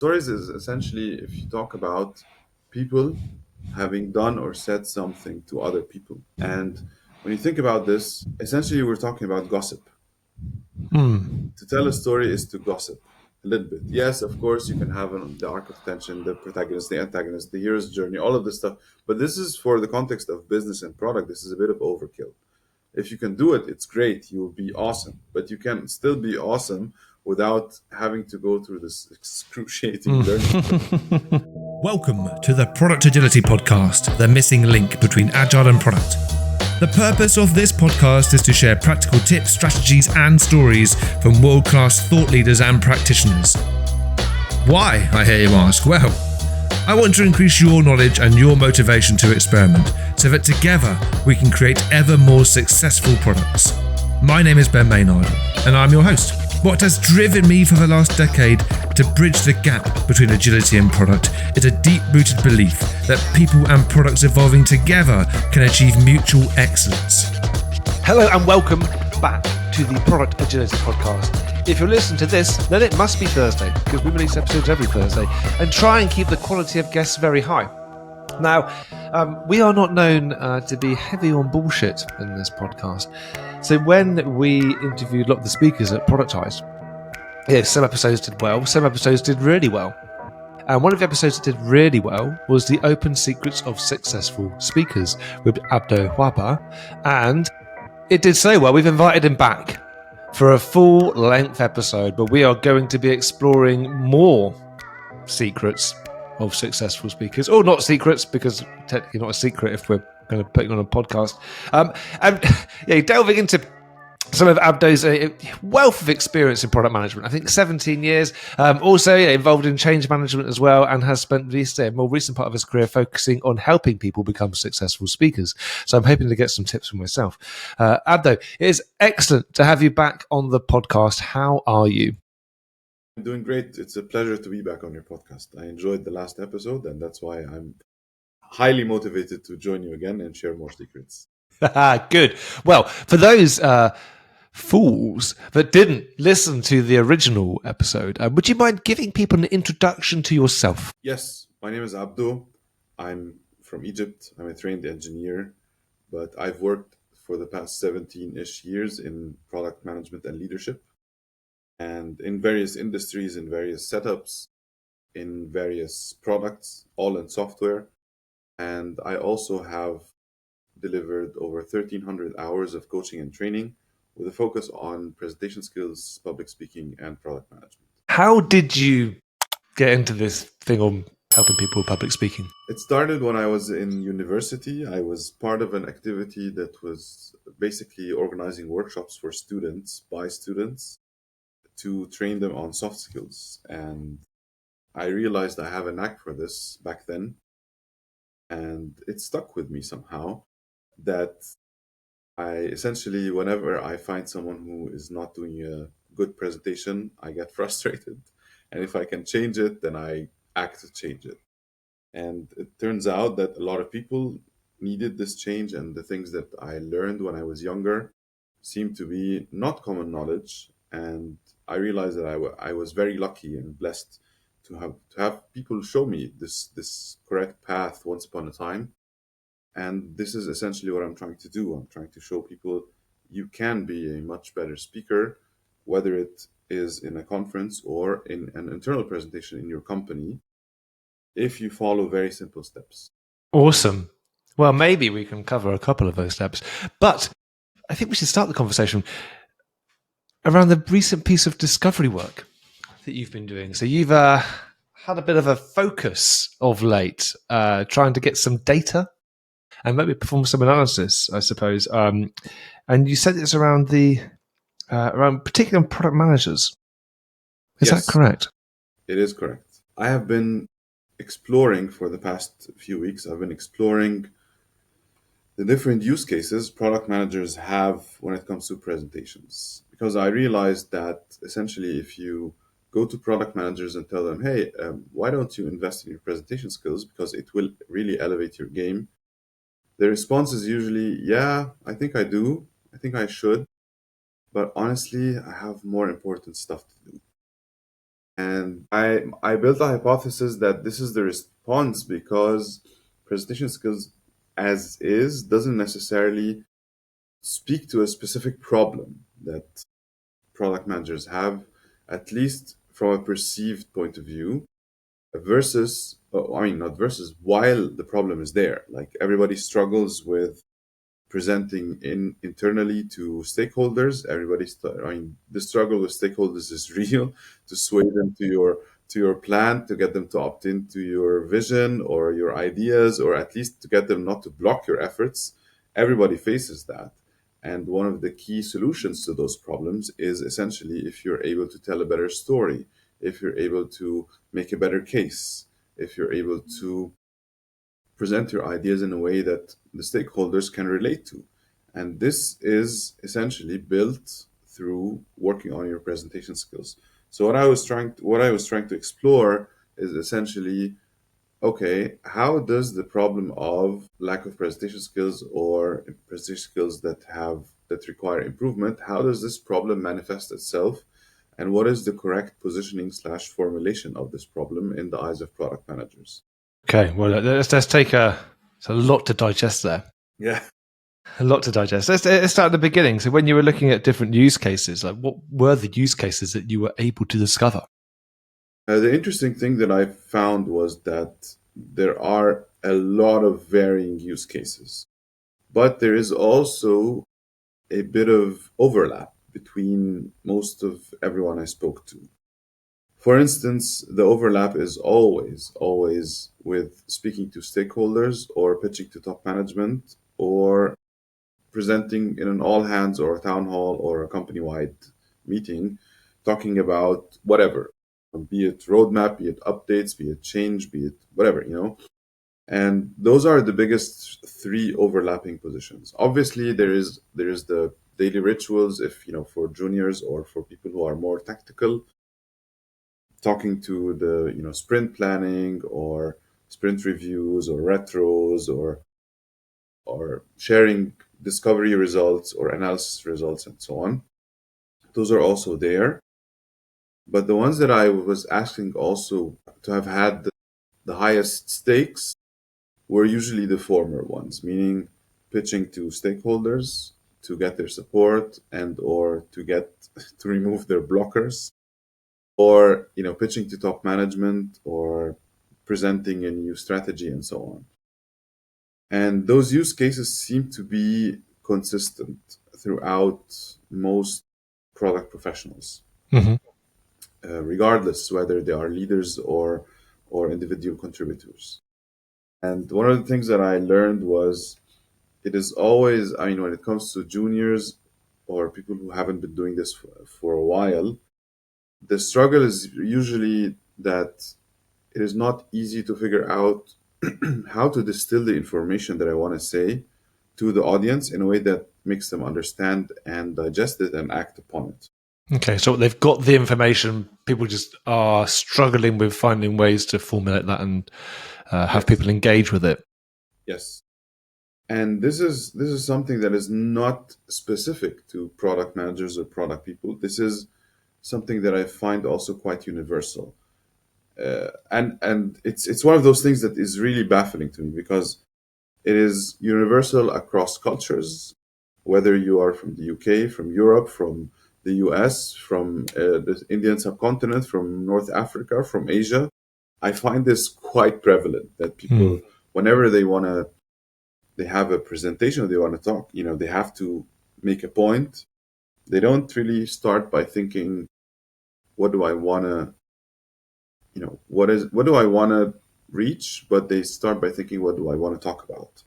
Stories is essentially if you talk about people having done or said something to other people. And when you think about this, essentially we're talking about gossip. Hmm. To tell a story is to gossip a little bit. Yes, of course, you can have the arc of tension, the protagonist, the antagonist, the hero's journey, all of this stuff. But this is for the context of business and product. This is a bit of overkill. If you can do it, it's great. You will be awesome. But you can still be awesome without having to go through this excruciating learning curve. Welcome to the Product Agility Podcast, the missing link between agile and product. The purpose of this podcast is to share practical tips, strategies, and stories from world-class thought leaders and practitioners. Why, I hear you ask? Well, I want to increase your knowledge and your motivation to experiment so that together we can create ever more successful products. My name is Ben Maynard, and I'm your host. What has driven me for the last decade to bridge the gap between agility and product is a deep-rooted belief that people and products evolving together can achieve mutual excellence. Hello and welcome back to the Product Agility Podcast. If you're listening to this, then it must be Thursday, because we release episodes every Thursday, and try and keep the quality of guests very high. Now, we are not known to be heavy on bullshit in this podcast. So when we interviewed a lot of the speakers at Productize, some episodes did well, some episodes did really well. And one of the episodes that did really well was the Open Secrets of Successful Speakers with Abdo Wahba. And it did so well, we've invited him back for a full-length episode, but we are going to be exploring more secrets of successful speakers, or not secrets, because technically not a secret if we're going to put it on a podcast. And delving into some of Abdo's wealth of experience in product management. I think 17 years. Also involved in change management as well, and has spent this more recent part of his career focusing on helping people become successful speakers. So I'm hoping to get some tips from myself. Abdo, it is excellent to have you back on the podcast. How are you? I'm doing great. It's a pleasure to be back on your podcast. I enjoyed the last episode, and that's why I'm highly motivated to join you again and share more secrets. Good. Well, for those fools that didn't listen to the original episode, would you mind giving people an introduction to yourself? Yes, my name is Abdo. I'm from Egypt. I'm a trained engineer, but I've worked for the past 17-ish years in product management and leadership, and in various industries, in various setups, in various products, all in software. And I also have delivered over 1,300 hours of coaching and training with a focus on presentation skills, public speaking, and product management. How did you get into this thing on helping people with public speaking? It started when I was in university. I was part of an activity that was basically organizing workshops for students by students to train them on soft skills. And I realized I have a knack for this back then. And it stuck with me somehow that I essentially, whenever I find someone who is not doing a good presentation, I get frustrated. And if I can change it, then I act to change it. And it turns out that a lot of people needed this change, and the things that I learned when I was younger seemed to be not common knowledge. And I realized that I was very lucky and blessed to have people show me this correct path once upon a time. And this is essentially what I'm trying to do. I'm trying to show people you can be a much better speaker, whether it is in a conference or in an internal presentation in your company, if you follow very simple steps. Awesome. Well, maybe we can cover a couple of those steps, but I think we should start the conversation around the recent piece of discovery work that you've been doing. So you've had a bit of a focus of late, trying to get some data and maybe perform some analysis, I suppose. And you said it's around around particularly on product managers. Is that Yes, correct? it is correct. I have been exploring for the past few weeks, I've been exploring the different use cases product managers have when it comes to presentations. Because I realized that essentially, if you go to product managers and tell them, hey, why don't you invest in your presentation skills because it will really elevate your game? The response is usually, yeah, I think I do. I think I should. But honestly, I have more important stuff to do. And I built a hypothesis that this is the response because presentation skills as is doesn't necessarily speak to a specific problem that product managers have, at least from a perceived point of view, versus, I mean, not versus, while the problem is there. Like everybody struggles with presenting internally to stakeholders. I mean, the struggle with stakeholders is real to sway them to your plan, to get them to opt into your vision or your ideas, or at least to get them not to block your efforts. Everybody faces that. And one of the key solutions to those problems is essentially if you're able to tell a better story, if you're able to make a better case, if you're able to present your ideas in a way that the stakeholders can relate to. And this is essentially built through working on your presentation skills. So what I was trying to explore is essentially, okay, how does the problem of lack of presentation skills or presentation skills that require improvement, how does this problem manifest itself? And what is the correct positioning slash formulation of this problem in the eyes of product managers? Okay, well, let's take it's a lot to digest there. Yeah. A lot to digest. Let's start at the beginning. So, when you were looking at different use cases, like what were the use cases that you were able to discover? The interesting thing that I found was that there are a lot of varying use cases, but there is also a bit of overlap between most of everyone I spoke to. For instance, the overlap is always with speaking to stakeholders or pitching to top management or presenting in an all hands or a town hall or a company wide meeting, talking about whatever, be it roadmap, be it updates, be it change, be it whatever, you know. And those are the biggest three overlapping positions. Obviously, there is the daily rituals, if you know, for juniors or for people who are more tactical, talking to the sprint planning or sprint reviews or retros or sharing discovery results or analysis results and so on. Those are also there. But the ones that I was asking also to have had the highest stakes were usually the former ones, meaning pitching to stakeholders to get their support and or to get to remove their blockers, or pitching to top management or presenting a new strategy and so on. And those use cases seem to be consistent throughout most product professionals, Mm-hmm. regardless whether they are leaders or individual contributors. And one of the things that I learned was it is always, I mean, when it comes to juniors or people who haven't been doing this for a while, the struggle is usually that it is not easy to figure out how to distill the information that I want to say to the audience in a way that makes them understand and digest it and act upon it. Okay, so they've got the information. People just are struggling with finding ways to formulate that and have Yes. people engage with it. Yes. And this is something that is not specific to product managers or product people. This is something that I find also quite universal. And it's one of those things that is really baffling to me because it is universal across cultures, whether you are from the UK, from Europe, from the US, from the Indian subcontinent, from North Africa, from Asia. I find this quite prevalent that Hmm. people, whenever they have a presentation or they want to talk, they have to make a point. They don't really start by thinking, what do I want to, what do I want to reach? But they start by thinking, what do I want to talk about?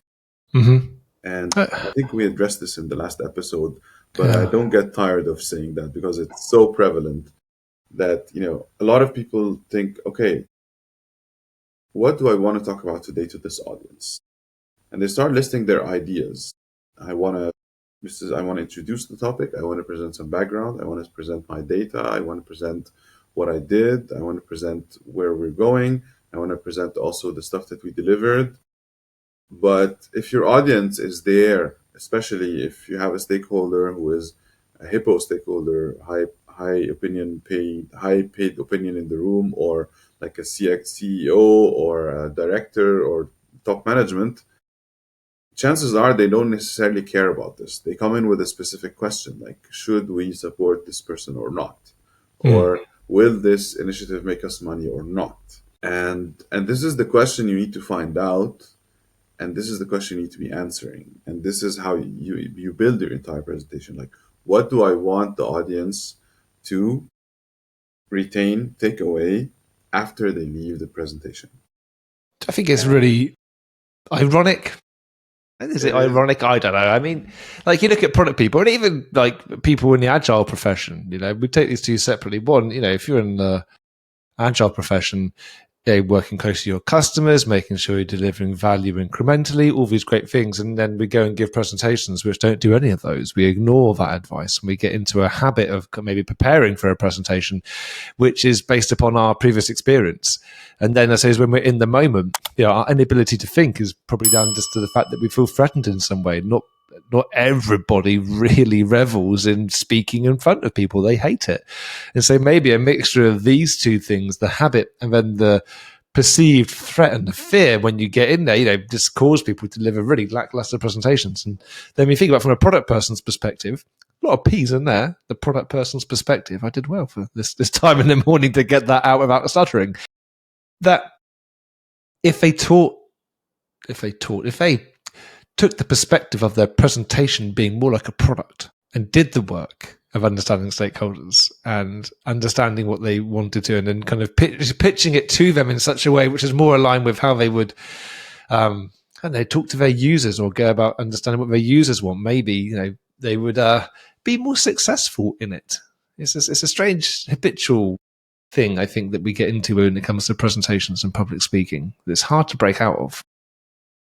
Mm-hmm. And I think we addressed this in the last episode, but I Yeah. don't get tired of saying that because it's so prevalent that, a lot of people think, okay, what do I want to talk about today to this audience? And they start listing their ideas. I want to I want to introduce the topic. I want to present some background. I want to present my data. I want to present what I did. I want to present where we're going. I want to present also the stuff that we delivered. But if your audience is there, especially if you have a stakeholder who is a hippo stakeholder, high paid opinion in the room, or like a CEO or a director or top management, chances are they don't necessarily care about this. They come in with a specific question like, should we support this person or not? Or will this initiative make us money or not? And this is the question you need to find out, and this is the question you need to be answering. And this is how you build your entire presentation. Like, what do I want the audience to retain, take away after they leave the presentation? I think it's really ironic. Is it ironic? I don't know. I mean, like, you look at product people, and even like people in the agile profession, we take these two separately. One, if you're in the agile profession, working closely with your customers, making sure you're delivering value incrementally, all these great things. And then we go and give presentations which don't do any of those. We ignore that advice, and we get into a habit of maybe preparing for a presentation, which is based upon our previous experience. And then I say, when we're in the moment, our inability to think is probably down just to the fact that we feel threatened in some way. Not everybody really revels in speaking in front of people. They hate it. And so maybe a mixture of these two things, the habit and then the perceived threat and the fear when you get in there, just cause people to deliver really lackluster presentations. And then we think about from a product person's perspective, a lot of P's in there, the product person's perspective. I did well for this time in the morning to get that out without stuttering. That if they took the perspective of their presentation being more like a product and did the work of understanding stakeholders and understanding what they wanted to, and then kind of pitching it to them in such a way which is more aligned with how they would talk to their users or go about understanding what their users want, maybe they would be more successful in it. It's a strange habitual thing, I think, that we get into when it comes to presentations and public speaking. It's hard to break out of.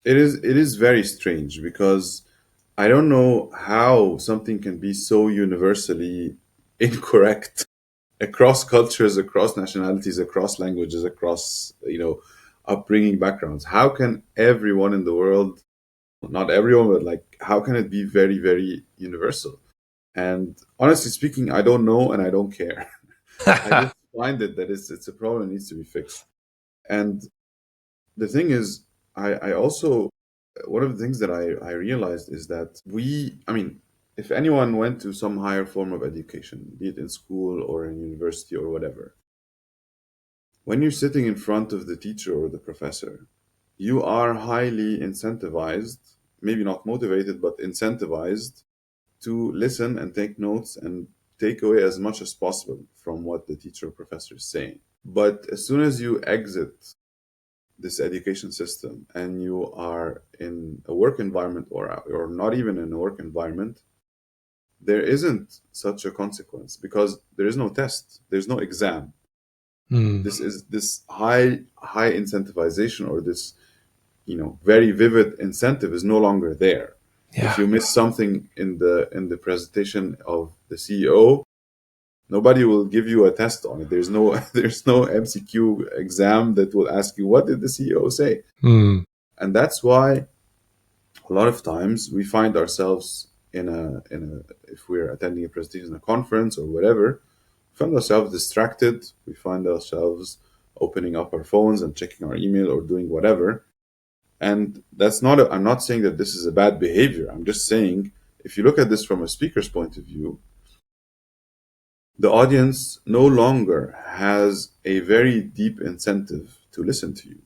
It is very strange, because I don't know how something can be so universally incorrect across cultures, across nationalities, across languages, across upbringing backgrounds. How can everyone in the world, not everyone, but like, how can it be very, very universal? And honestly speaking, I don't know, and I don't care. I just find it that it's a problem that needs to be fixed. And the thing is, I also, one of the things that I realized is that if anyone went to some higher form of education, be it in school or in university or whatever, when you're sitting in front of the teacher or the professor, you are highly incentivized, maybe not motivated, but incentivized to listen and take notes and take away as much as possible from what the teacher or professor is saying. But as soon as you exit this education system and you are in a work environment, or not even in a work environment, there isn't such a consequence, because there is no test, there's no exam. This high incentivization, or this very vivid incentive, is no longer there. If you miss something in the presentation of the CEO, nobody will give you a test on it. There's no MCQ exam that will ask you, what did the CEO say? And that's why a lot of times we find ourselves if we're attending a presentation, a conference or whatever, we find ourselves distracted. We find ourselves opening up our phones and checking our email or doing whatever. And I'm not saying that this is a bad behavior. I'm just saying, if you look at this from a speaker's point of view, the audience no longer has a very deep incentive to listen to you.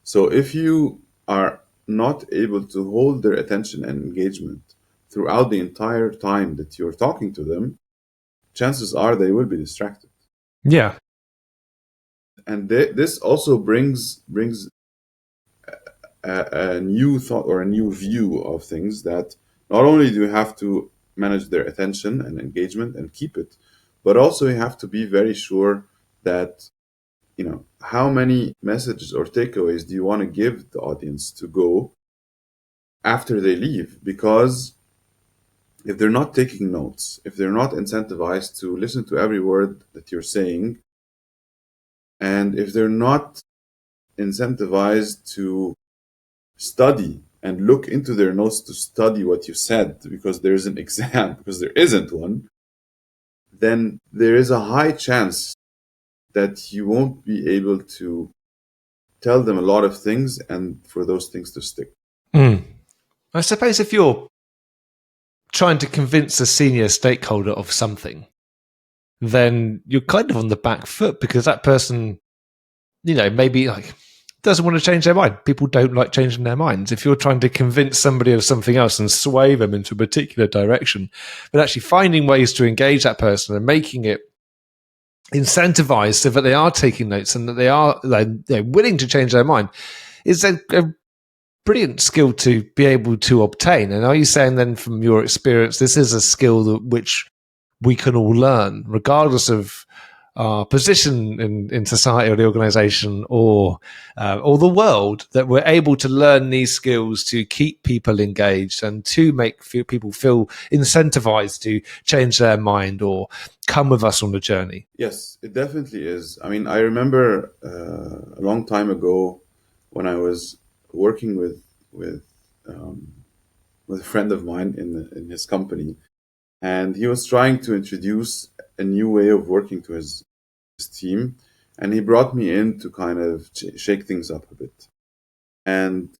So if you are not able to hold their attention and engagement throughout the entire time that you're talking to them, chances are they will be distracted. Yeah. And this also brings a new thought or a new view of things, that not only do you have to manage their attention and engagement and keep it, but also you have to be very sure that, how many messages or takeaways do you want to give the audience to go after they leave? Because if they're not taking notes, if they're not incentivized to listen to every word that you're saying, and if they're not incentivized to study and look into their notes to study what you said, because there's an exam, because there isn't one, then there is a high chance that you won't be able to tell them a lot of things and for those things to stick. I suppose if you're trying to convince a senior stakeholder of something, then you're kind of on the back foot because that person, maybe like doesn't want to change their mind. People don't like changing their minds. If you're trying to convince somebody of something else and sway them into a particular direction, but actually finding ways to engage that person and making it incentivized so that they are taking notes and that they are willing to change their mind is a brilliant skill to be able to obtain. And are you saying then from your experience, this is a skill which we can all learn, regardless of our position in society or the organization or the world, that we're able to learn these skills to keep people engaged and to make people feel incentivized to change their mind or come with us on the journey? Yes, it definitely is. I mean, I remember a long time ago when I was working with a friend of mine in his company, and he was trying to introduce a new way of working to his team, and he brought me in to kind of shake things up a bit. And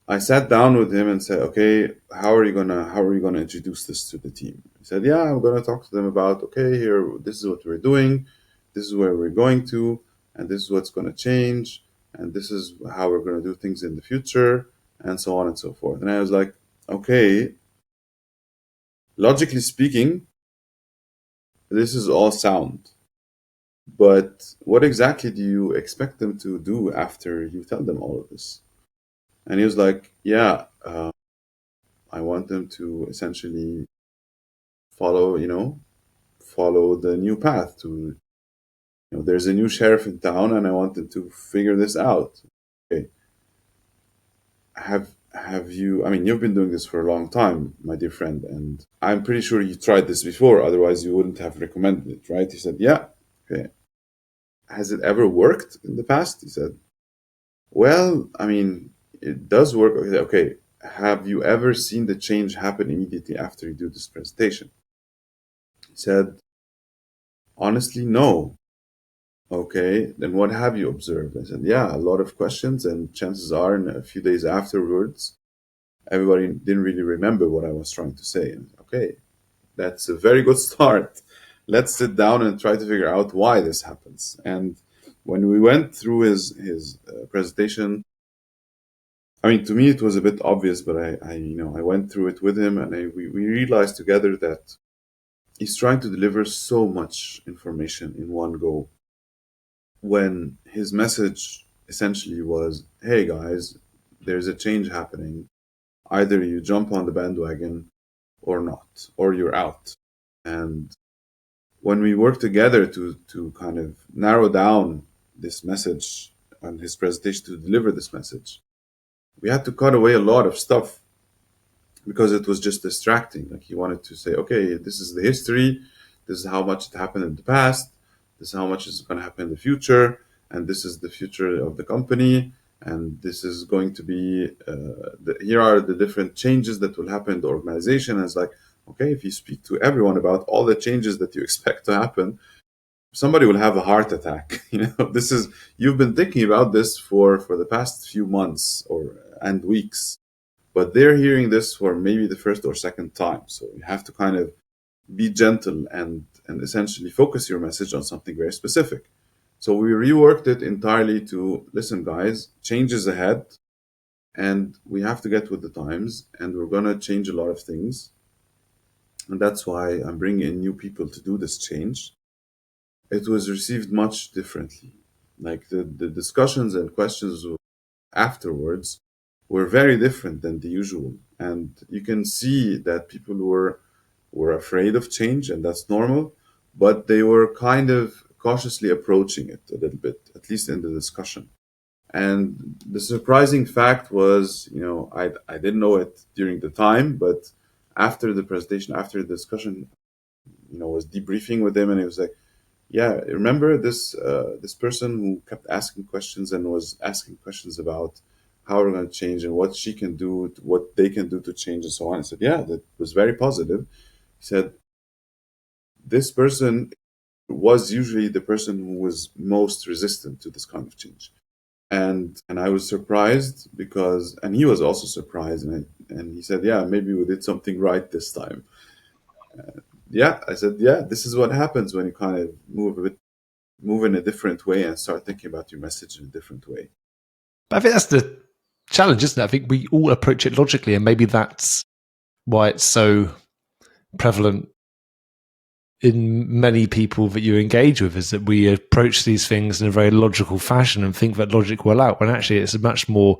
I sat down with him and said, "Okay, how are you gonna introduce this to the team?" He said, "Yeah, I'm gonna talk to them about, okay, here, this is what we're doing, this is where we're going to, and this is what's gonna change, and this is how we're gonna do things in the future, and so on and so forth." And I was like, "Okay, logically speaking, this is all sound. But what exactly do you expect them to do after you tell them all of this?" And he was like, "Yeah, I want them to essentially follow the new path to, there's a new sheriff in town and I want them to figure this out." Okay. Have you, I mean, you've been doing this for a long time, my dear friend, and I'm pretty sure you tried this before, otherwise you wouldn't have recommended it, right? He said, "Yeah." Okay. "Has it ever worked in the past?" He said, "Well, I mean, it does work." Okay. "Have you ever seen the change happen immediately after you do this presentation?" He said, "Honestly, no." "Okay, then what have you observed?" I said, "Yeah, a lot of questions, and chances are in a few days afterwards, everybody didn't really remember what I was trying to say." And okay, that's a very good start. Let's sit down and try to figure out why this happens. And when we went through his presentation, I mean, to me it was a bit obvious, but I went through it with him, and we realized together that he's trying to deliver so much information in one go, when his message essentially was, "Hey guys, there's a change happening. Either you jump on the bandwagon or not, or you're out." And when we worked together to kind of narrow down this message and his presentation to deliver this message, we had to cut away a lot of stuff because it was just distracting. Like, he wanted to say, "Okay, this is the history, this is how much it happened in the past, this is how much is going to happen in the future, and this is the future of the company, and this is going to be, here are the different changes that will happen in the organization." And it's like, okay, if you speak to everyone about all the changes that you expect to happen, somebody will have a heart attack. This is, you've been thinking about this for the past few months and weeks, but they're hearing this for maybe the first or second time. So you have to kind of be gentle and essentially focus your message on something very specific. So we reworked it entirely to, listen, guys, change is ahead, and we have to get with the times, and we're going to change a lot of things. And that's why I'm bringing in new people to do this change. It was received much differently. Like, the discussions and questions afterwards were very different than the usual. And you can see that people were afraid of change, and that's normal, but they were kind of cautiously approaching it a little bit, at least in the discussion. And the surprising fact was, I didn't know it during the time, but after the presentation, after the discussion, was debriefing with him, and he was like, "Yeah, remember this person who kept asking questions and was asking questions about how we're going to change and what she can do, what they can do to change, and so on." I said, "Yeah, that was very positive." He said, this person was usually the person who was most resistant to this kind of change. And I was surprised because, and he was also surprised, and he said, "Yeah, maybe we did something right this time." Yeah, I said, "Yeah, this is what happens when you kind of move in a different way and start thinking about your message in a different way." But I think that's the challenge, isn't it? I think we all approach it logically, and maybe that's why it's so prevalent in many people that you engage with, is that we approach these things in a very logical fashion and think that logic will out, when actually it's much more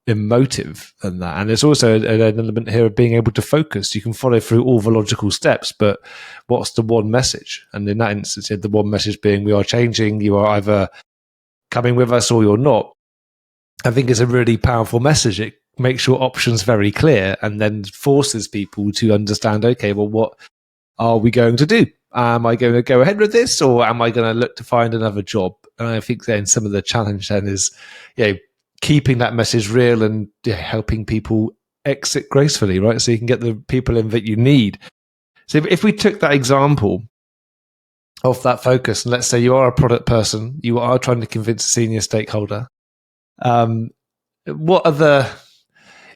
emotive than that. And there's also an element here of being able to focus. You can follow through all the logical steps, but what's the one message? And in that instance, the one message being, we are changing, you are either coming with us or you're not. I think it's a really powerful message. It makes your options very clear and then forces people to understand, okay, well, what are we going to do? Am I going to go ahead with this, or am I going to look to find another job? And I think then some of the challenge then is, keeping that message real and helping people exit gracefully, right? So you can get the people in that you need. So if we took that example of that focus, and let's say you are a product person, you are trying to convince a senior stakeholder, what are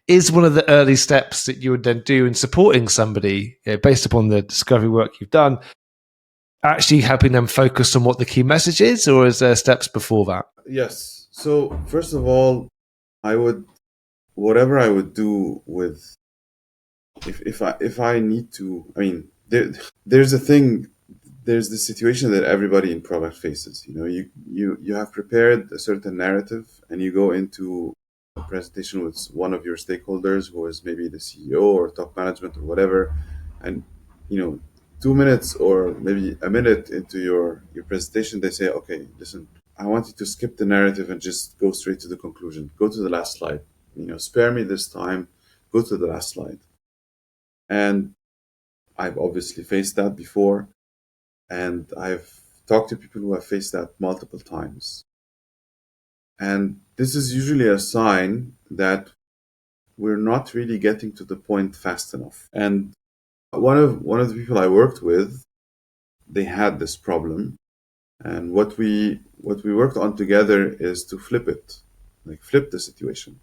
is one of the early steps that you would then do in supporting somebody, based upon the discovery work you've done, actually helping them focus on what the key message is, or is there steps before that? Yes. So first of all, whatever I would do with, if I need to, I mean, there's a thing, there's the situation that everybody in product faces. You have prepared a certain narrative, and you go into a presentation with one of your stakeholders, who is maybe the CEO or top management or whatever, and 2 minutes or maybe a minute into your presentation, they say, "Okay, listen, I want you to skip the narrative and just go straight to the conclusion. Go to the last slide. Spare me this time. Go to the last slide." And I've obviously faced that before, and I've talked to people who have faced that multiple times. And this is usually a sign that we're not really getting to the point fast enough. And one of the people I worked with, they had this problem, and what we worked on together is to flip it, like flip the situation.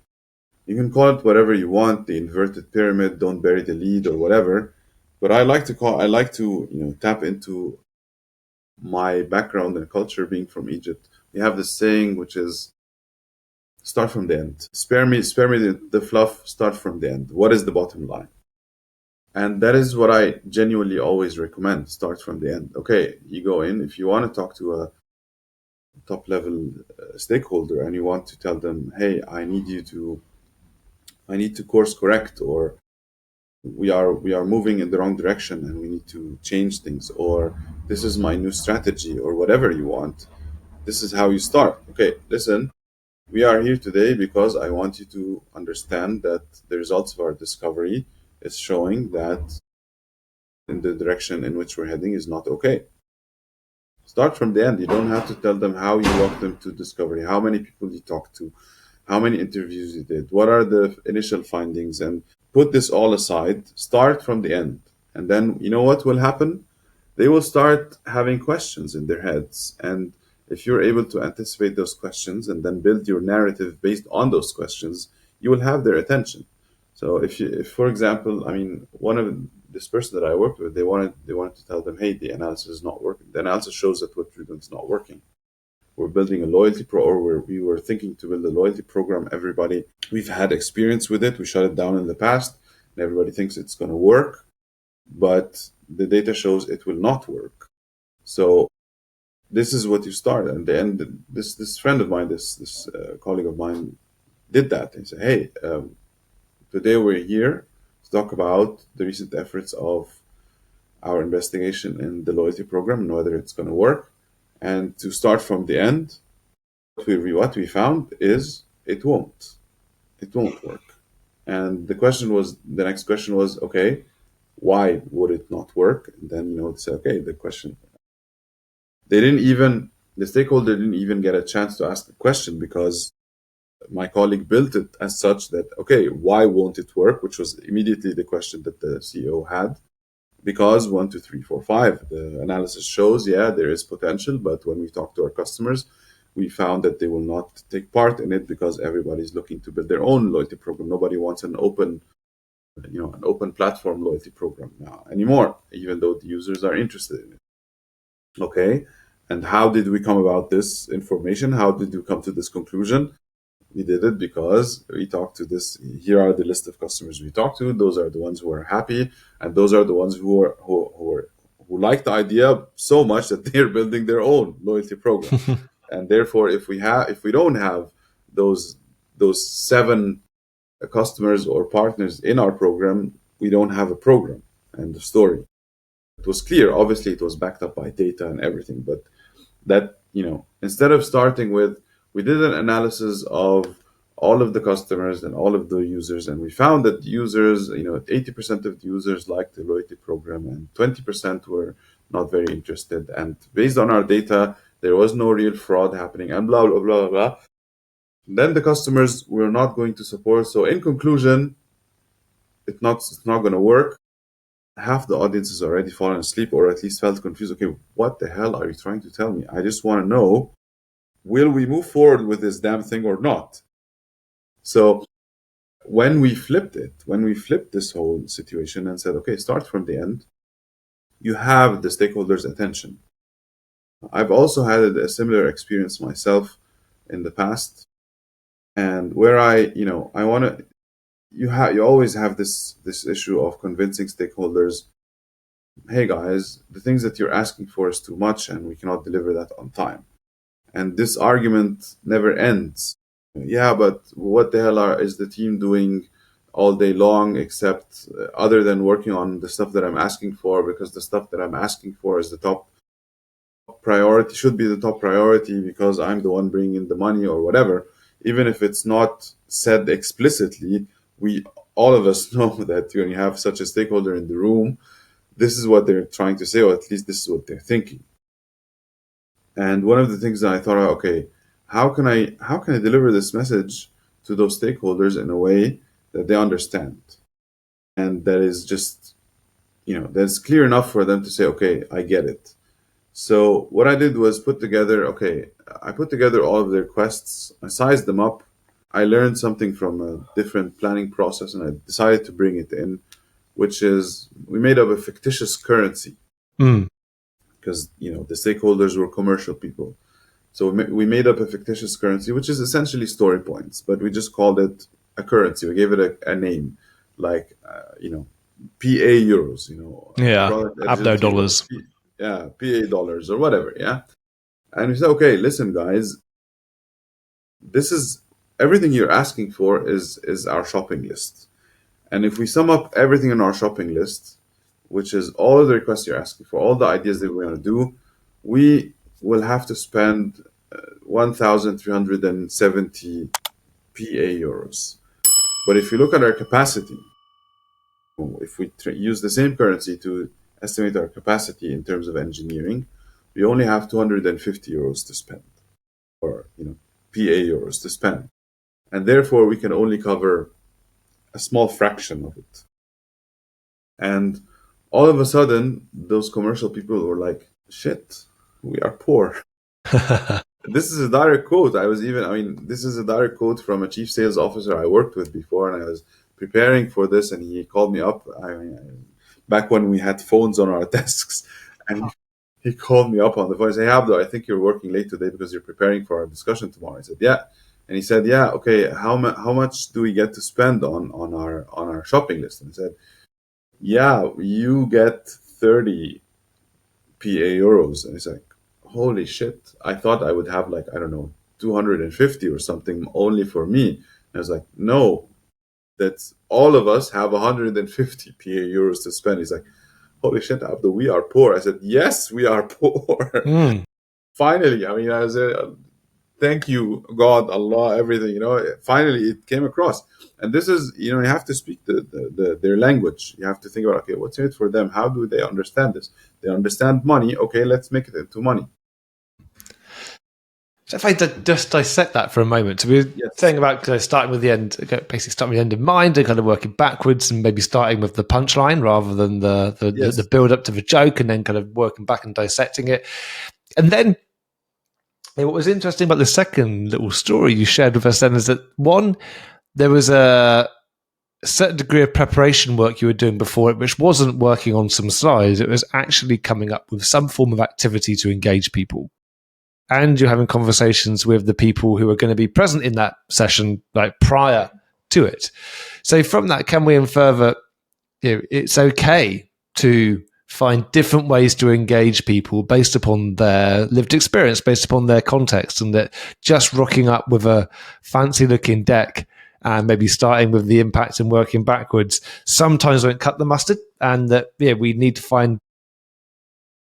You can call it whatever you want, the inverted pyramid, don't bury the lead, or whatever. But I like to tap into my background and culture, being from Egypt. We have this saying, which is, start from the end. Spare me the fluff, start from the end. What is the bottom line? And that is what I genuinely always recommend. Start from the end. Okay, you go in. If you want to talk to a top level stakeholder and you want to tell them, "Hey, I need to course correct," or we are moving in the wrong direction and we need to change things, or this is my new strategy, or whatever you want. This is how you start. Okay, listen, we are here today because I want you to understand that the results of our discovery is showing that in the direction in which we're heading is not okay. Start from the end. You don't have to tell them how you walked them to discovery, how many people you talked to, how many interviews you did, what are the initial findings, and put this all aside. Start from the end. And then you know what will happen? They will start having questions in their heads. And if you're able to anticipate those questions and then build your narrative based on those questions, you will have their attention. So if for example, I mean, this person that I worked with, they wanted to tell them, "Hey, the analysis is not working. The analysis shows that what we're doing is not working. We're building a loyalty we were thinking to build a loyalty program. Everybody, we've had experience with it. We shut it down in the past, and everybody thinks it's going to work, but the data shows it will not work. So this is what you start." And then this friend of mine, this colleague of mine, did that. He said, "Hey, today we're here to talk about the recent efforts of our investigation in the loyalty program and whether it's going to work. And to start from the end, what we found is it won't work." And the next question was, okay, why would it not work? And then they say, okay, the stakeholder didn't even get a chance to ask the question, because my colleague built it as such that, okay, why won't it work? Which was immediately the question that the CEO had. because 1, 2, 3, 4, 5, the analysis shows, yeah, there is potential, but when we talk to our customers, we found that they will not take part in it because everybody's looking to build their own loyalty program. Nobody wants an open platform loyalty program now anymore, even though the users are interested in it. Okay, and how did we come about this information? How did we come to this conclusion? We did it because we talked to this. Here are the list of customers we talked to. Those are the ones who are happy, and those are the ones who like the idea so much that they're building their own loyalty program. And therefore, if we don't have those 7 customers or partners in our program, we don't have a program. And the story. It was clear. Obviously, it was backed up by data and everything, but that, instead of starting with, we did an analysis of all of the customers and all of the users, and we found that the users, 80% of the users liked the loyalty program and 20% were not very interested. And based on our data, there was no real fraud happening, and blah blah blah blah. Then the customers were not going to support. So in conclusion, it's not going to work. Half the audience has already fallen asleep, or at least felt confused. Okay, what the hell are you trying to tell me? I just want to know, will we move forward with this damn thing or not? So when we flipped this whole situation and said, okay, start from the end, you have the stakeholders' attention. I've also had a similar experience myself in the past, and where I want to, you always have this issue of convincing stakeholders, hey guys, the things that you're asking for is too much and we cannot deliver that on time. And this argument never ends. Yeah, but what the hell is the team doing all day long, except other than working on the stuff that I'm asking for, because the stuff that I'm asking for is the top priority, should be the top priority because I'm the one bringing in the money or whatever. Even if it's not said explicitly, we all of us know that when you have such a stakeholder in the room, this is what they're trying to say, or at least this is what they're thinking. And one of the things that I thought, okay, how can I deliver this message to those stakeholders in a way that they understand, and that is just, that's clear enough for them to say, okay, I get it. So what I did was I put together all of their requests, I sized them up, I learned something from a different planning process, and I decided to bring it in, which is we made up a fictitious currency. Because the stakeholders were commercial people. So we made up a fictitious currency, which is essentially story points, but we just called it a currency. We gave it a name, like PA euros. Yeah, Abdo dollars. PA dollars or whatever. Yeah, and we said, okay, listen, guys, this is everything you're asking for is our shopping list, and if we sum up everything in our shopping list, which is all of the requests you're asking for, all the ideas that we're going to do, we will have to spend 1,370 PA euros. But if you look at our capacity, if we use the same currency to estimate our capacity in terms of engineering, we only have 250 euros to spend, or PA euros to spend. And therefore, we can only cover a small fraction of it. And all of a sudden, those commercial people were like, shit, we are poor. This is a direct quote. This is a direct quote from a chief sales officer I worked with before, and I was preparing for this, and he called me up. Back when we had phones on our desks, and he called me up on the phone and said, hey, Abdo, I think you're working late today because you're preparing for our discussion tomorrow. I said, yeah. And he said, yeah, okay, how much do we get to spend on our shopping list? And I said, yeah, you get 30 PA euros. And it's like, holy shit. I thought I would have 250 or something only for me. And I was like, no, that's all of us have 150 PA euros to spend. He's like, holy shit, Abdo, we are poor. I said, yes, we are poor. Finally, I was thank you, God, Allah, everything, finally it came across. And this is, you have to speak their language. You have to think about, okay, what's in it for them? How do they understand this? They understand money. Okay, let's make it into money. So if I just dissect that for a moment, so we were Yes. saying about kind of starting with the end, basically starting with the end in mind and kind of working backwards and maybe starting with the punchline rather than the Yes. build up to the joke and then kind of working back and dissecting it. And then what was interesting about the second little story you shared with us then is that one, there was a certain degree of preparation work you were doing before it, which wasn't working on some slides. It was actually coming up with some form of activity to engage people. And you're having conversations with the people who are going to be present in that session, like prior to it. So from that, can we infer that it's okay to find different ways to engage people based upon their lived experience, based upon their context, and that just rocking up with a fancy looking deck and maybe starting with the impact and working backwards sometimes won't cut the mustard, and that we need to find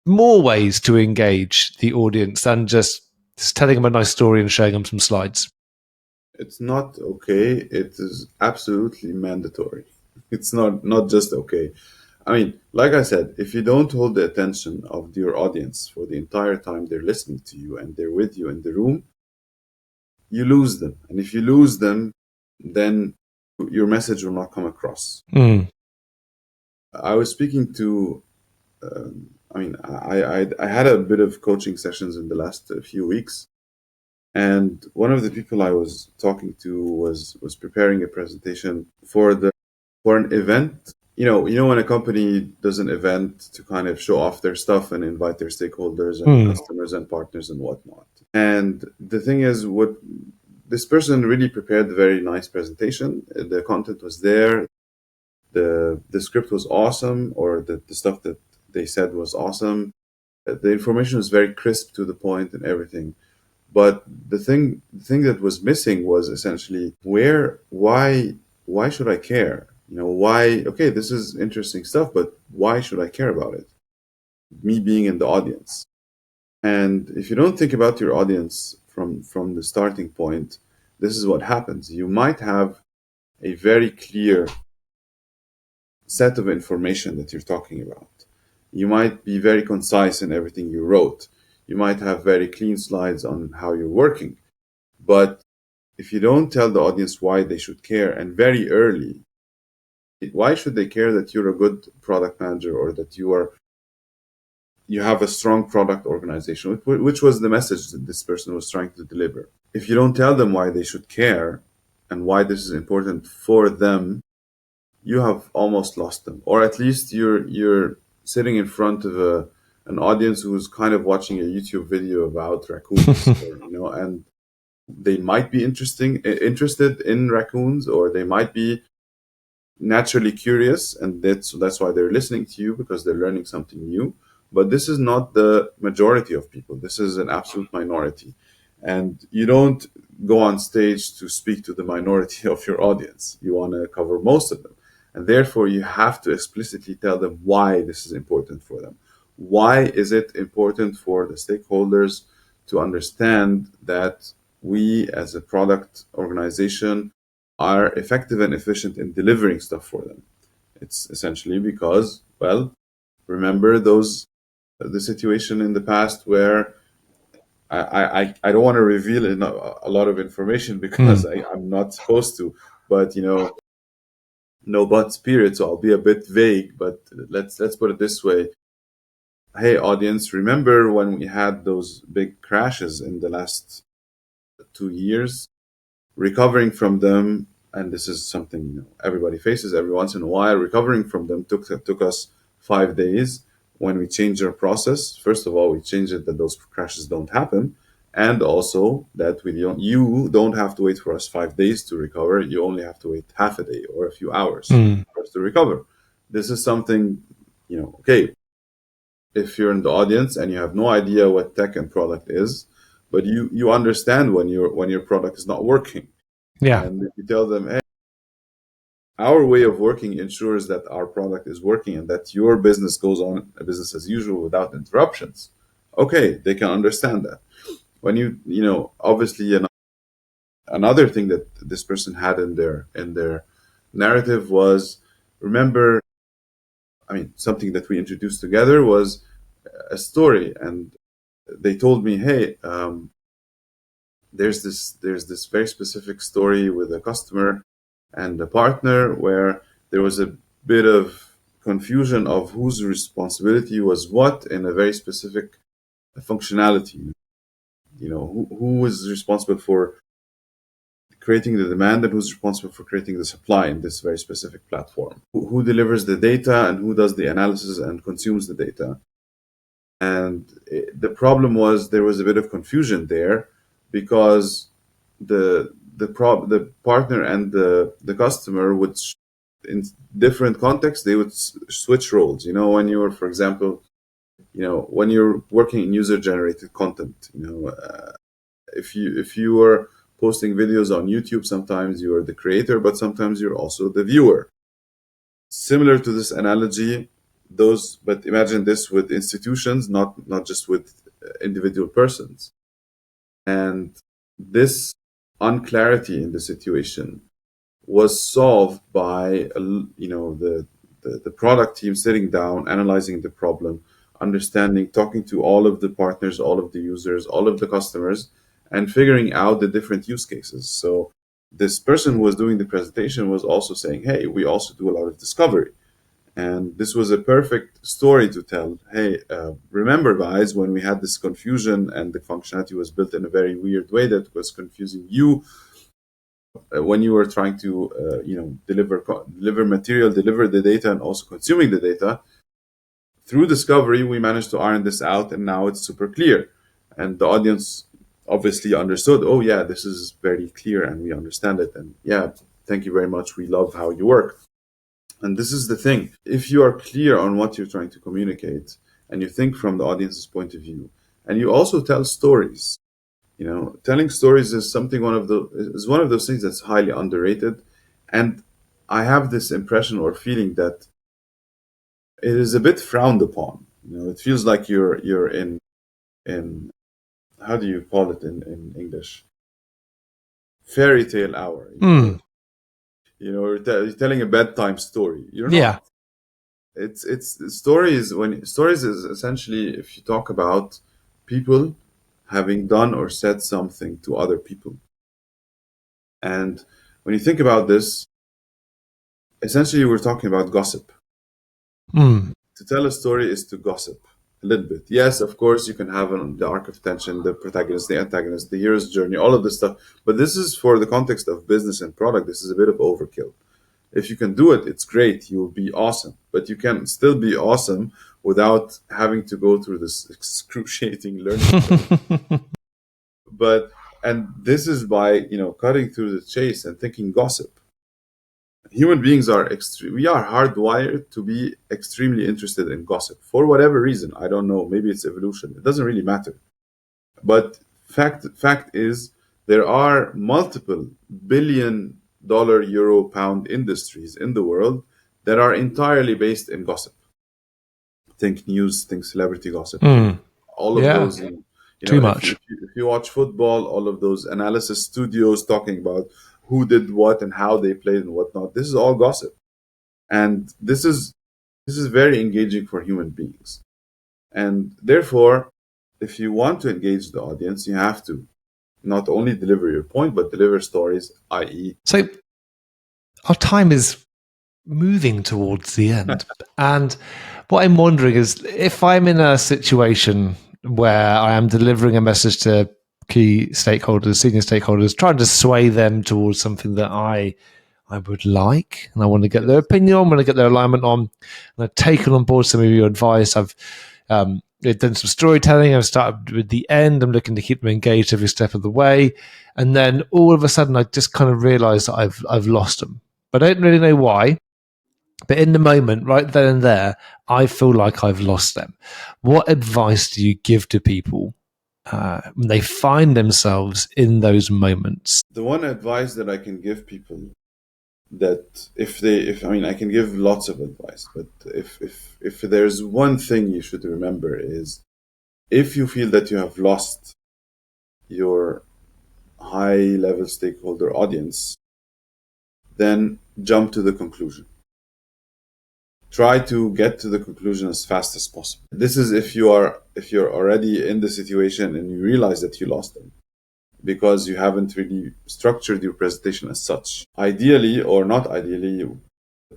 more ways to engage the audience than just telling them a nice story and showing them some slides. It's not okay. It is absolutely mandatory. It's not just okay. I mean, like I said, if you don't hold the attention of your audience for the entire time they're listening to you and they're with you in the room, you lose them. And if you lose them, then your message will not come across. Mm. I was speaking to, I had a bit of coaching sessions in the last few weeks. And one of the people I was talking to was preparing a presentation for an event. You know when a company does an event to kind of show off their stuff and invite their stakeholders and customers and partners and whatnot. And the thing is, what this person really prepared a very nice presentation. The content was there. The script was awesome, or the stuff that they said was awesome. The information was very crisp to the point and everything. But the thing that was missing was essentially why should I care? Why? Okay, this is interesting stuff, but why should I care about it? Me being in the audience. And if you don't think about your audience from the starting point, this is what happens. You might have a very clear set of information that you're talking about. You might be very concise in everything you wrote. You might have very clean slides on how you're working. But if you don't tell the audience why they should care, and very early, why should they care that you're a good product manager or that you have a strong product organization, which was the message that this person was trying to deliver. If you don't tell them why they should care and why this is important for them, you have almost lost them. Or at least you're sitting in front of an audience who's kind of watching a YouTube video about raccoons, and they might be interested in raccoons, or they might be naturally curious, and that's why they're listening to you, because they're learning something new. But this is not the majority of people. This is an absolute minority. And you don't go on stage to speak to the minority of your audience. You want to cover most of them. And therefore, you have to explicitly tell them why this is important for them. Why is it important for the stakeholders to understand that we, as a product organization, are effective and efficient in delivering stuff for them? It's essentially because, well, remember the situation in the past where I don't want to reveal a lot of information because I'm not supposed to, but no buts period, so I'll be a bit vague, but let's put it this way. Hey audience, remember when we had those big crashes in the last 2 years? Recovering from them, and this is something everybody faces every once in a while, recovering from them took us 5 days. When we changed our process, first of all, we changed it that those crashes don't happen, and also that you don't have to wait for us 5 days to recover. You only have to wait half a day or a few hours for us to recover. This is something, okay, if you're in the audience and you have no idea what tech and product is, but you understand when your product is not working. Yeah. And if you tell them, hey, our way of working ensures that our product is working and that your business goes on a business as usual without interruptions. Okay, they can understand that. When obviously another thing that this person had in their narrative was, remember, something that we introduced together was a story, and they told me, hey, there's this very specific story with a customer and a partner where there was a bit of confusion of whose responsibility was what in a very specific functionality. Who was responsible for creating the demand and who's responsible for creating the supply in this very specific platform. Who delivers the data and who does the analysis and consumes the data. And the problem was there was a bit of confusion there because the partner and the customer would in different contexts they would switch roles. When you're, for example, when you're working in user generated content, if you were posting videos on YouTube, sometimes you are the creator, but sometimes you're also the viewer. Similar to this analogy, but imagine this with institutions, not just with individual persons. And this unclarity in the situation was solved by the product team sitting down, analyzing the problem, understanding, talking to all of the partners, all of the users, all of the customers, and figuring out the different use cases. So this person who was doing the presentation was also saying, hey, we also do a lot of discovery. And this was a perfect story to tell. Hey, remember, guys, when we had this confusion and the functionality was built in a very weird way that was confusing you when you were trying to, deliver material, deliver the data, and also consuming the data. Through discovery, we managed to iron this out, and now it's super clear. And the audience obviously understood, oh, yeah, this is very clear, and we understand it. And yeah, thank you very much. We love how you work. And this is the thing. If you are clear on what you're trying to communicate, and you think from the audience's point of view, and you also tell stories, telling stories is one of those things that's highly underrated. And I have this impression or feeling that it is a bit frowned upon. It feels like you're in how do you call it in English? Fairy tale hour. You're telling a bedtime story. You're not. Yeah. It's stories. When stories is essentially if you talk about people having done or said something to other people. And when you think about this, essentially we're talking about gossip. To tell a story is to gossip a little bit. Yes, of course, you can have the arc of tension, the protagonist, the antagonist, the hero's journey, all of this stuff. But this is for the context of business and product. This is a bit of overkill. If you can do it, it's great. You'll be awesome. But you can still be awesome without having to go through this excruciating learning curve. And this is by cutting through the chase and thinking gossip. Human beings we are hardwired to be extremely interested in gossip for whatever reason. I don't know. Maybe it's evolution. It doesn't really matter. But fact is, there are multiple billion-dollar, euro, pound industries in the world that are entirely based in gossip. Think news, think celebrity gossip. All of those. Too much. If you watch football, all of those analysis studios talking about who did what and how they played and whatnot. This is all gossip. And this is very engaging for human beings. And therefore, if you want to engage the audience, you have to not only deliver your point, but deliver stories, i.e. So our time is moving towards the end. And what I'm wondering is if I'm in a situation where I am delivering a message to key stakeholders, senior stakeholders, trying to sway them towards something that I would like, and I want to get their opinion on, want to get their alignment on, and I've taken on board some of your advice. I've done some storytelling. I've started with the end. I'm looking to keep them engaged every step of the way, and then all of a sudden, I just kind of realised that I've lost them, but I don't really know why. But in the moment, right then and there, I feel like I've lost them. What advice do you give to people when they find themselves in those moments? The one advice that I can give people, that I can give lots of advice, but if there's one thing you should remember is, if you feel that you have lost your high-level stakeholder audience, then jump to the conclusion. Try to get to the conclusion as fast as possible. This is if you're already in the situation and you realize that you lost them. because you haven't really structured your presentation as such. Ideally, or not ideally,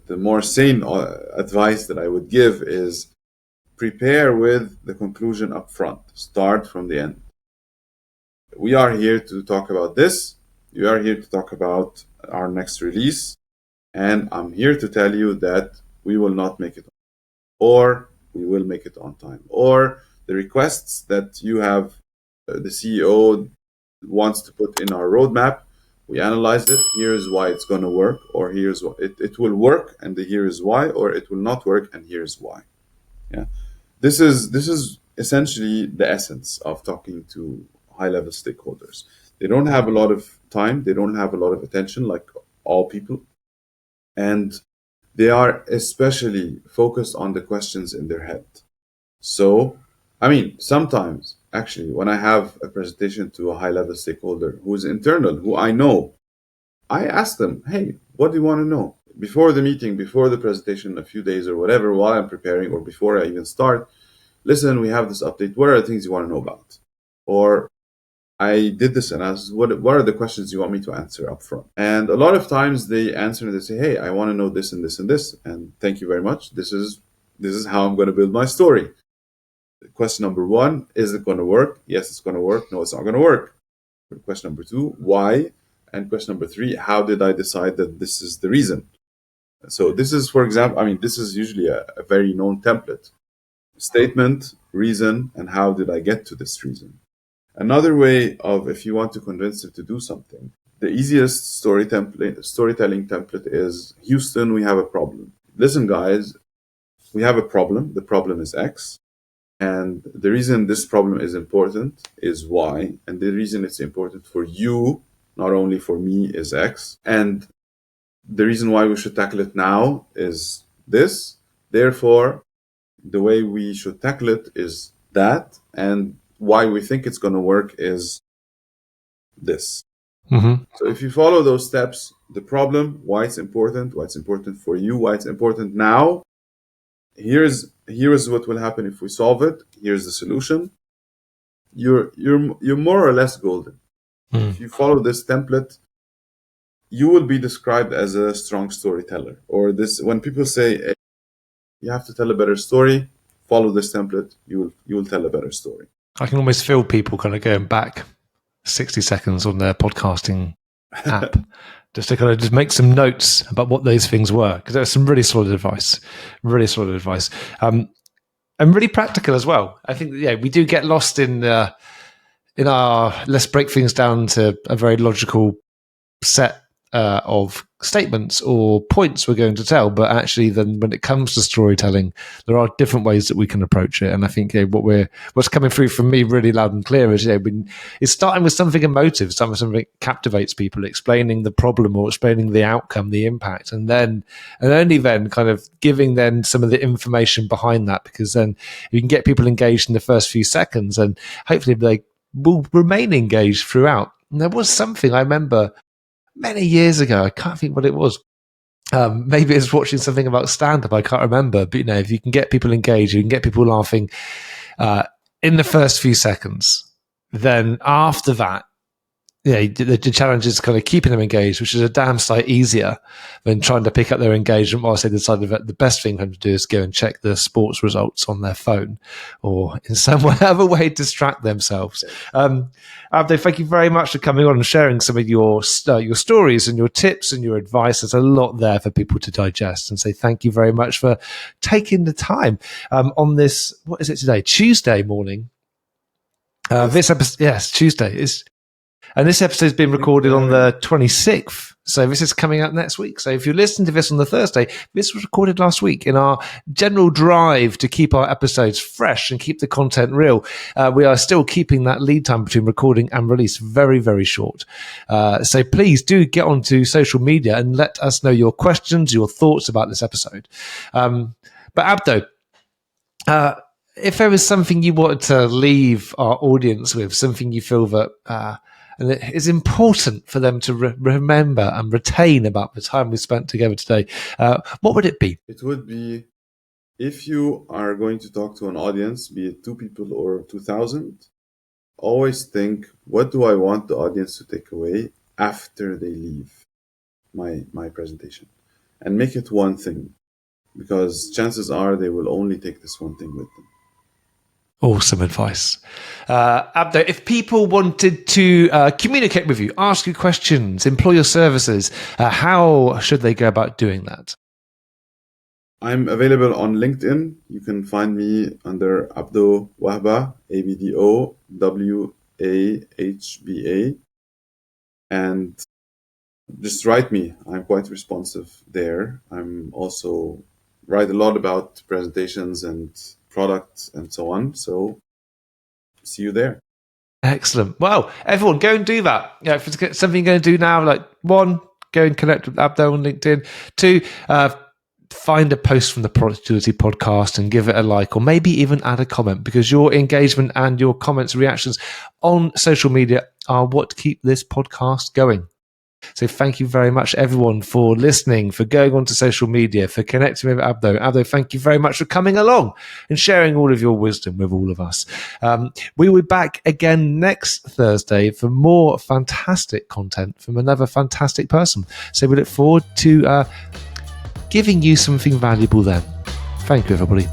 the more sane advice that I would give is prepare with the conclusion up front. Start from the end. We are here to talk about this. We are here to talk about our next release. And I'm here to tell you that we will not make it, or we will make it on time, or the requests that you have, the CEO wants to put in our roadmap. We analyzed it. Here's why it's going to work, or here's what it will work, and here is why, or it will not work, and here's why. Yeah, this is essentially the essence of talking to high-level stakeholders. They don't have a lot of time. They don't have a lot of attention, like all people, and they are especially focused on the questions in their head. So, I mean, sometimes actually, when I have a presentation to a high-level stakeholder who is internal, who I know, I ask them, hey, what do you want to know? Before the meeting, before the presentation, a few days or whatever, while I'm preparing or before I even start, listen, we have this update. What are the things you want to know about? Or I did this and asked, what are the questions you want me to answer up front? And a lot of times they answer and they say, hey, I want to know this and this and this. And thank you very much. This is how I'm going to build my story. Question number one, is it going to work? Yes, it's going to work. No, it's not going to work. Question number two, why? And question number three, how did I decide that this is the reason? So this is, for example, I mean, this is usually a very known template. Statement, reason, and how did I get to this reason? Another way of, if you want to convince them to do something, the easiest storytelling template is, Houston, we have a problem. Listen, guys, we have a problem. The problem is X. And the reason this problem is important is Y. And the reason it's important for you, not only for me, is X. And the reason why we should tackle it now is this. Therefore, the way we should tackle it is that. And why we think it's going to work is this. Mm-hmm. So if you follow those steps, the problem, why it's important for you, why it's important now, here's what will happen if we solve it, here's the solution, you're more or less golden. If you follow this template, you will be described as a strong storyteller. Or this, when people say, hey, you have to tell a better story, follow this template, you will tell a better story. I can almost feel people kind of going back 60 seconds on their podcasting app just to kind of just make some notes about what those things were, because there's some really solid advice, and really practical as well. I think, yeah, we do get lost in our let's break things down to a very logical set of statements or points we're going to tell, but actually then when it comes to storytelling, there are different ways that we can approach it. And I think what's coming through from me really loud and clear is it's starting with something emotive, something that captivates people, explaining the problem or explaining the outcome, the impact, and only then kind of giving then some of the information behind that, because then you can get people engaged in the first few seconds and hopefully they will remain engaged throughout. And there was something I remember many years ago, I can't think what it was. Maybe it's watching something about stand-up, I can't remember. But, if you can get people engaged, you can get people laughing in the first few seconds, then after that, the challenge is kind of keeping them engaged, which is a damn sight easier than trying to pick up their engagement whilst they decide that the best thing for them to do is go and check the sports results on their phone or in some other way distract themselves. Abdo, thank you very much for coming on and sharing some of your stories and your tips and your advice. There's a lot there for people to digest, and say thank you very much for taking the time on this. What is it today? Tuesday morning. This episode, yes, Tuesday. And this episode has been recorded on the 26th. So this is coming out next week. So if you listen to this on the Thursday, this was recorded last week. In our general drive to keep our episodes fresh and keep the content real, we are still keeping that lead time between recording and release very, very short. So please do get onto social media and let us know your questions, your thoughts about this episode. But Abdo, if there was something you wanted to leave our audience with, something you feel that and it is important for them to remember and retain about the time we spent together today, what would it be? It would be, if you are going to talk to an audience, be it 2 people or 2,000, always think, what do I want the audience to take away after they leave my presentation? And make it one thing, because chances are they will only take this one thing with them. Awesome advice. Abdo, if people wanted to communicate with you, ask you questions, employ your services, how should they go about doing that? I'm available on LinkedIn. You can find me under Abdo Wahba, Abdo Wahba. And just write me. I'm quite responsive there. I'm also write a lot about presentations and products and so on. So see you there. Excellent. Well, everyone, go and do that. If it's something you're going to do now, like 1, go and connect with Abdo on LinkedIn. 2, find a post from the Product Agility podcast and give it a like, or maybe even add a comment, because your engagement and your comments, reactions on social media are what keep this podcast going. So thank you very much, everyone, for listening, for going onto social media, for connecting with Abdo. Abdo, thank you very much for coming along and sharing all of your wisdom with all of us. We will be back again next Thursday for more fantastic content from another fantastic person. So we look forward to giving you something valuable then. Thank you, everybody.